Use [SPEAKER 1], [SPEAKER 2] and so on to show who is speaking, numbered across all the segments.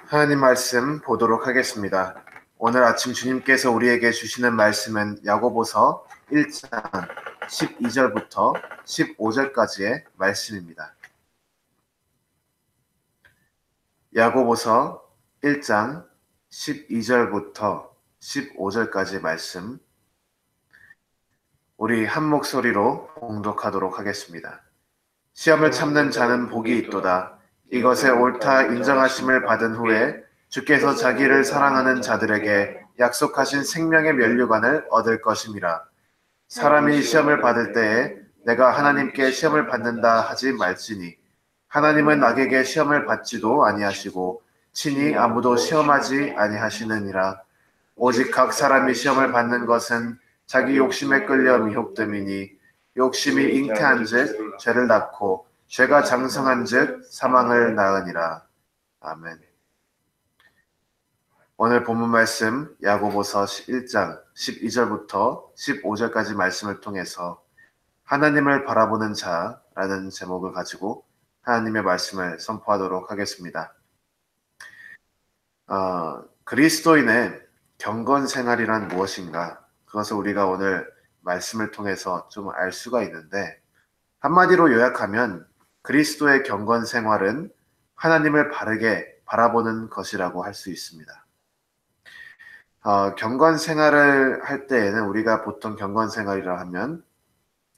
[SPEAKER 1] 하나님 말씀 보도록 하겠습니다. 오늘 아침 주님께서 우리에게 주시는 말씀은 야고보서 1장 12절부터 15절까지의 말씀입니다. 야고보서 1장 12절부터 15절까지 말씀, 우리 한 목소리로 봉독하도록 하겠습니다. 시험을 참는 자는 복이 있도다. 이것에 옳다 인정하심을 받은 후에 주께서 자기를 사랑하는 자들에게 약속하신 생명의 면류관을 얻을 것임이라. 사람이 시험을 받을 때에 내가 하나님께 시험을 받는다 하지 말지니 하나님은 악에게 시험을 받지도 아니하시고 친히 아무도 시험하지 아니하시느니라. 오직 각 사람이 시험을 받는 것은 자기 욕심에 끌려 미혹됨이니 욕심이 잉태한즉 죄를 낳고 죄가 장성한즉 사망을 낳으니라. 아멘. 오늘 본문 말씀 야고보서 1장 12절부터 15절까지 말씀을 통해서 하나님을 바라보는 자라는 제목을 가지고 하나님의 말씀을 선포하도록 하겠습니다. 그리스도인의 경건 생활이란 무엇인가? 그것을 우리가 오늘 말씀을 통해서 좀 알 수가 있는데, 한마디로 요약하면 그리스도의 경건 생활은 하나님을 바르게 바라보는 것이라고 할 수 있습니다. 경건 생활을 할 때에는 우리가 보통 경건 생활이라 하면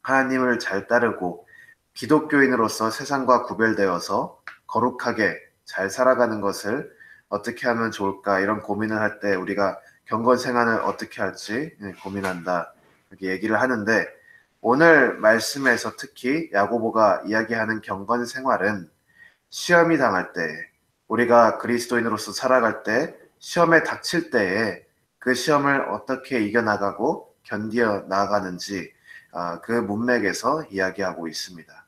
[SPEAKER 1] 하나님을 잘 따르고 기독교인으로서 세상과 구별되어서 거룩하게 잘 살아가는 것을 어떻게 하면 좋을까, 이런 고민을 할 때 우리가 경건 생활을 어떻게 할지 고민한다, 이렇게 얘기를 하는데, 오늘 말씀에서 특히 야고보가 이야기하는 경건 생활은 시험이 당할 때, 우리가 그리스도인으로서 살아갈 때 시험에 닥칠 때에 그 시험을 어떻게 이겨나가고 견디어 나아가는지, 그 문맥에서 이야기하고 있습니다.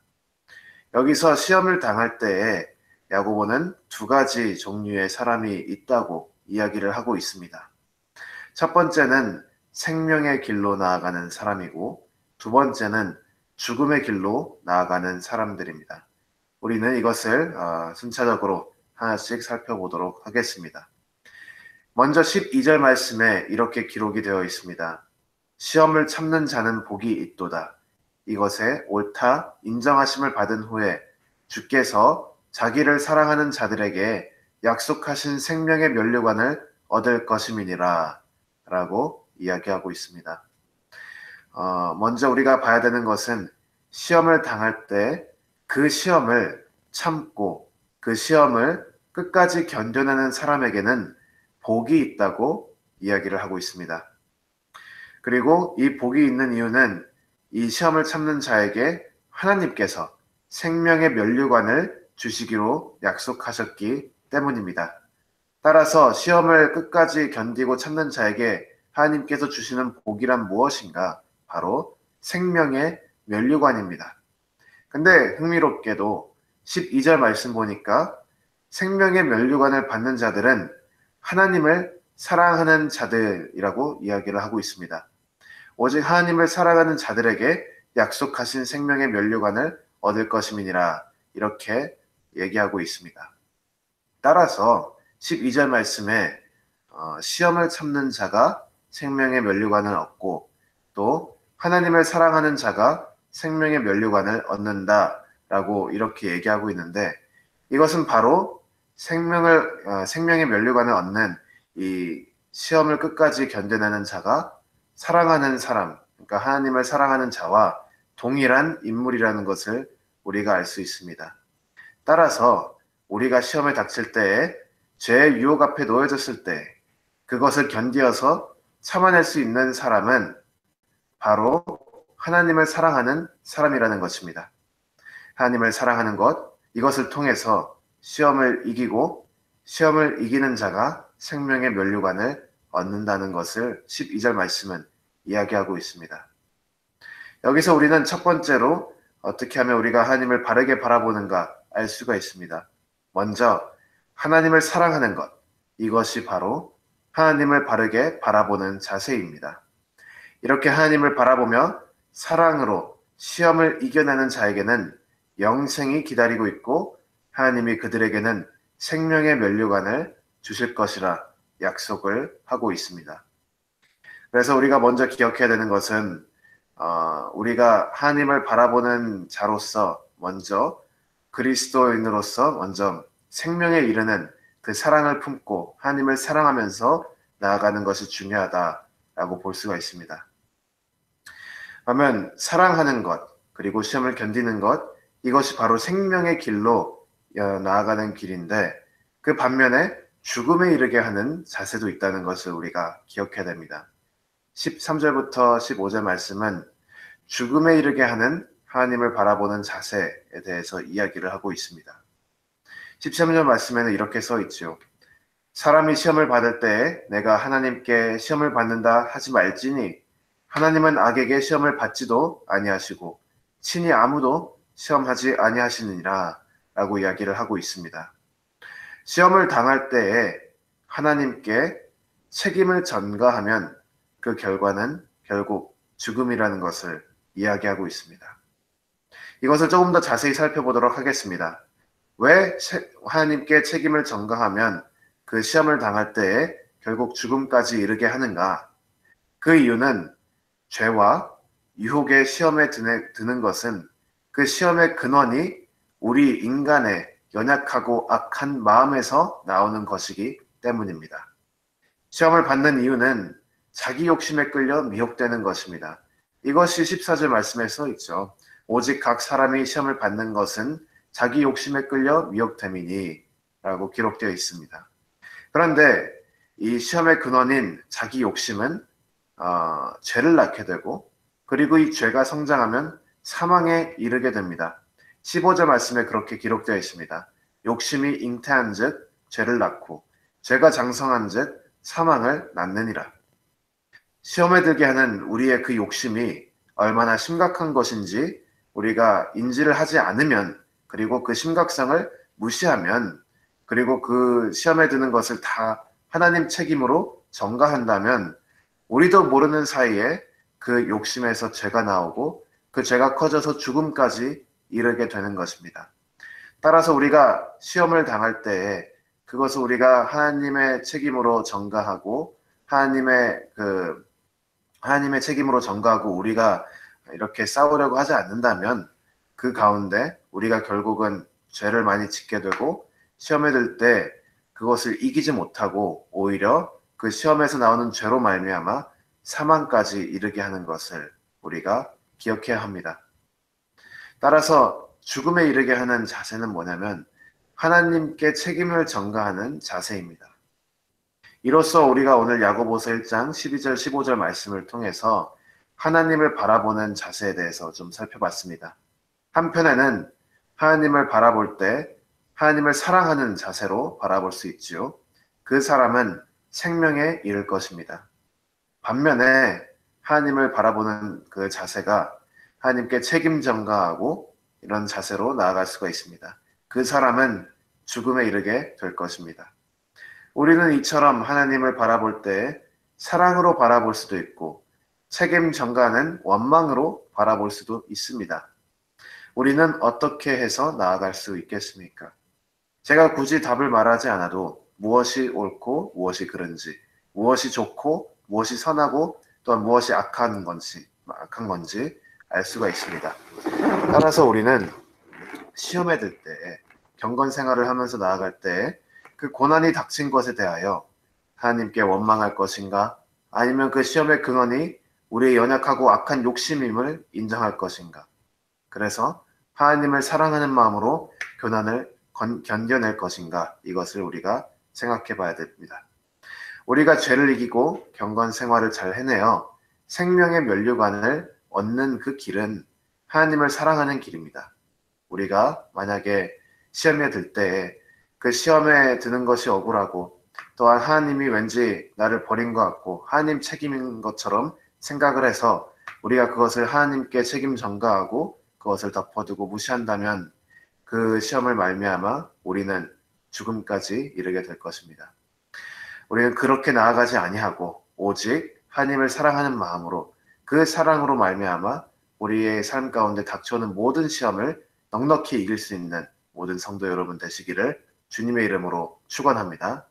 [SPEAKER 1] 여기서 시험을 당할 때에 야고보는 두 가지 종류의 사람이 있다고 이야기를 하고 있습니다. 첫 번째는 생명의 길로 나아가는 사람이고, 두 번째는 죽음의 길로 나아가는 사람들입니다. 우리는 이것을 순차적으로 하나씩 살펴보도록 하겠습니다. 먼저 12절 말씀에 이렇게 기록이 되어 있습니다. 시험을 참는 자는 복이 있도다. 이것에 옳다 인정하심을 받은 후에 주께서 자기를 사랑하는 자들에게 약속하신 생명의 면류관을 얻을 것임이니라 라고 이야기하고 있습니다. 먼저 우리가 봐야 되는 것은 시험을 당할 때 그 시험을 참고 그 시험을 끝까지 견뎌내는 사람에게는 복이 있다고 이야기를 하고 있습니다. 그리고 이 복이 있는 이유는 이 시험을 참는 자에게 하나님께서 생명의 면류관을 주시기로 약속하셨기 때문입니다. 따라서 시험을 끝까지 견디고 참는 자에게 하나님께서 주시는 복이란 무엇인가? 바로 생명의 면류관입니다. 근데 흥미롭게도 12절 말씀 보니까 생명의 면류관을 받는 자들은 하나님을 사랑하는 자들이라고 이야기를 하고 있습니다. 오직 하나님을 사랑하는 자들에게 약속하신 생명의 면류관을 얻을 것임이니라, 이렇게 얘기하고 있습니다. 따라서 12절 말씀에 시험을 참는 자가 생명의 면류관을 얻고 또 하나님을 사랑하는 자가 생명의 면류관을 얻는다라고 이렇게 얘기하고 있는데, 이것은 바로 생명의 면류관을 얻는 이 시험을 끝까지 견뎌내는 자가 사랑하는 사람, 그러니까 하나님을 사랑하는 자와 동일한 인물이라는 것을 우리가 알 수 있습니다. 따라서 우리가 시험에 닥칠 때에 죄의 유혹 앞에 놓여졌을 때 그것을 견디어서 참아낼 수 있는 사람은 바로 하나님을 사랑하는 사람이라는 것입니다. 하나님을 사랑하는 것, 이것을 통해서 시험을 이기고 시험을 이기는 자가 생명의 면류관을 얻는다는 것을 12절 말씀은 이야기하고 있습니다. 여기서 우리는 첫 번째로 어떻게 하면 우리가 하나님을 바르게 바라보는가 알 수가 있습니다. 먼저 하나님을 사랑하는 것, 이것이 바로 하나님을 바르게 바라보는 자세입니다. 이렇게 하나님을 바라보며 사랑으로 시험을 이겨내는 자에게는 영생이 기다리고 있고, 하나님이 그들에게는 생명의 면류관을 주실 것이라 약속을 하고 있습니다. 그래서 우리가 먼저 기억해야 되는 것은 우리가 하나님을 바라보는 자로서 먼저 그리스도인으로서 먼저 생명에 이르는 그 사랑을 품고 하나님을 사랑하면서 나아가는 것이 중요하다라고 볼 수가 있습니다. 그러면 사랑하는 것 그리고 시험을 견디는 것 이것이 바로 생명의 길로 나아가는 길인데 그 반면에 죽음에 이르게 하는 자세도 있다는 것을 우리가 기억해야 됩니다. 13절부터 15절 말씀은 죽음에 이르게 하는 하나님을 바라보는 자세에 대해서 이야기를 하고 있습니다. 13절 말씀에는 이렇게 써 있죠. 사람이 시험을 받을 때에 내가 하나님께 시험을 받는다 하지 말지니 하나님은 악에게 시험을 받지도 아니하시고 친히 아무도 시험하지 아니하시느니라 라고 이야기를 하고 있습니다. 시험을 당할 때에 하나님께 책임을 전가하면 그 결과는 결국 죽음이라는 것을 이야기하고 있습니다. 이것을 조금 더 자세히 살펴보도록 하겠습니다. 왜 하나님께 책임을 전가하면 그 시험을 당할 때에 결국 죽음까지 이르게 하는가? 그 이유는 죄와 유혹의 시험에 드는 것은 그 시험의 근원이 우리 인간의 연약하고 악한 마음에서 나오는 것이기 때문입니다. 시험을 받는 이유는 자기 욕심에 끌려 미혹되는 것입니다. 이것이 14절 말씀에 써 있죠. 오직 각 사람이 시험을 받는 것은 자기 욕심에 끌려 미혹됨이니 라고 기록되어 있습니다. 그런데 이 시험의 근원인 자기 욕심은 죄를 낳게 되고 그리고 이 죄가 성장하면 사망에 이르게 됩니다. 15절 말씀에 그렇게 기록되어 있습니다. 욕심이 잉태한 즉 죄를 낳고 죄가 장성한 즉 사망을 낳느니라. 시험에 들게 하는 우리의 그 욕심이 얼마나 심각한 것인지 우리가 인지를 하지 않으면 그리고 그 심각성을 무시하면 그리고 그 시험에 드는 것을 다 하나님 책임으로 전가한다면 우리도 모르는 사이에 그 욕심에서 죄가 나오고 그 죄가 커져서 죽음까지 이르게 되는 것입니다. 따라서 우리가 시험을 당할 때에 그것을 우리가 하나님의 책임으로 전가하고 하나님의 책임으로 전가하고 우리가 이렇게 싸우려고 하지 않는다면 그 가운데 우리가 결국은 죄를 많이 짓게 되고 시험에 들 때 그것을 이기지 못하고 오히려 그 시험에서 나오는 죄로 말미암아 사망까지 이르게 하는 것을 우리가 기억해야 합니다. 따라서 죽음에 이르게 하는 자세는 뭐냐면 하나님께 책임을 전가하는 자세입니다. 이로써 우리가 오늘 야고보서 1장 12절 15절 말씀을 통해서 하나님을 바라보는 자세에 대해서 좀 살펴봤습니다. 한편에는 하나님을 바라볼 때 하나님을 사랑하는 자세로 바라볼 수 있지요. 그 사람은 생명에 이를 것입니다. 반면에 하나님을 바라보는 그 자세가 하나님께 책임 전가하고 이런 자세로 나아갈 수가 있습니다. 그 사람은 죽음에 이르게 될 것입니다. 우리는 이처럼 하나님을 바라볼 때 사랑으로 바라볼 수도 있고 책임 전가는 원망으로 바라볼 수도 있습니다. 우리는 어떻게 해서 나아갈 수 있겠습니까? 제가 굳이 답을 말하지 않아도 무엇이 옳고 무엇이 그른지, 무엇이 좋고 무엇이 선하고 또한 무엇이 악한 건지 알 수가 있습니다. 따라서 우리는 시험에 들 때, 경건 생활을 하면서 나아갈 때 그 고난이 닥친 것에 대하여 하나님께 원망할 것인가 아니면 그 시험의 근원이 우리의 연약하고 악한 욕심임을 인정할 것인가. 그래서 하나님을 사랑하는 마음으로 고난을 견뎌낼 것인가 이것을 우리가 생각해 봐야 됩니다. 우리가 죄를 이기고 경건 생활을 잘 해내어 생명의 면류관을 얻는 그 길은 하나님을 사랑하는 길입니다. 우리가 만약에 시험에 들 때 그 시험에 드는 것이 억울하고 또한 하나님이 왠지 나를 버린 것 같고 하나님 책임인 것처럼 생각을 해서 우리가 그것을 하나님께 책임 전가하고 그것을 덮어두고 무시한다면 그 시험을 말미암아 우리는 죽음까지 이르게 될 것입니다. 우리는 그렇게 나아가지 아니하고 오직 하나님을 사랑하는 마음으로 그 사랑으로 말미암아 우리의 삶 가운데 닥쳐오는 모든 시험을 넉넉히 이길 수 있는 모든 성도 여러분 되시기를 주님의 이름으로 축원합니다.